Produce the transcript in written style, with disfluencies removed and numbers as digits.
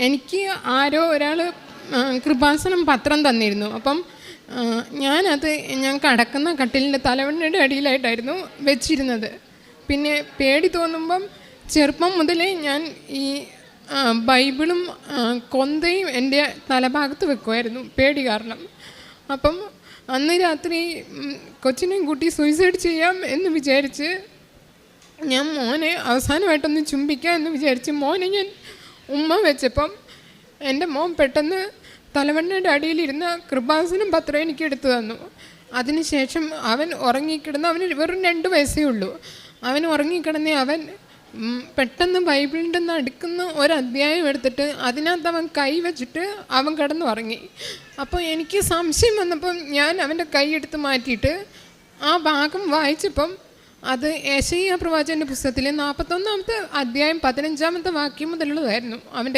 എനിക്ക് ആരോ ഒരാൾ കൃപാസനം പത്രം തന്നിരുന്നു. അപ്പം ഞാൻ കിടക്കുന്ന കട്ടിലിൻ്റെ തലവണ്ണയുടെ അടിയിലായിട്ടായിരുന്നു വെച്ചിരുന്നത്. പിന്നെ പേടി തോന്നുമ്പം ചെറുപ്പം മുതലേ ഞാൻ ഈ ബൈബിളും കൊന്തയും എൻ്റെ തലഭാഗത്ത് വെക്കുമായിരുന്നു പേടി കാരണം. അപ്പം അന്ന് രാത്രി കൊച്ചിനെയും കൂട്ടി സൂയിസൈഡ് ചെയ്യാം എന്ന് വിചാരിച്ച് ഞാൻ മോനെ അവസാനമായിട്ടൊന്ന് ചുംബിക്കാം എന്ന് വിചാരിച്ച് മോനെ ഞാൻ ഉമ്മ വെച്ചപ്പം എൻ്റെ മോൻ പെട്ടെന്ന് തലവണ്ണയുടെ അടിയിലിരുന്ന കൃപാസനം പത്രം എനിക്ക് എടുത്തു തന്നു. അതിനുശേഷം അവൻ ഉറങ്ങിക്കിടന്ന്, അവന് വെറും 2 വയസ്സേ ഉള്ളൂ. അവൻ ഉറങ്ങിക്കിടന്നേ അവൻ പെട്ടെന്ന് ബൈബിളിൻ്റെ നടുക്കുന്ന ഒരധ്യായം എടുത്തിട്ട് അതിനകത്ത് അവൻ കൈ വെച്ചിട്ട് അവൻ കിടന്നുറങ്ങി. അപ്പോൾ എനിക്ക് സംശയം വന്നപ്പം ഞാൻ അവൻ്റെ കൈ എടുത്ത് മാറ്റിയിട്ട് ആ ഭാഗം വായിച്ചപ്പം അത് യെശയ്യാ പ്രവാചകൻ്റെ പുസ്തകത്തിലെ 41-ാമത്തെ അധ്യായം 15-ാമത്തെ വാക്യം മുതലുള്ളതായിരുന്നു. അവൻ്റെ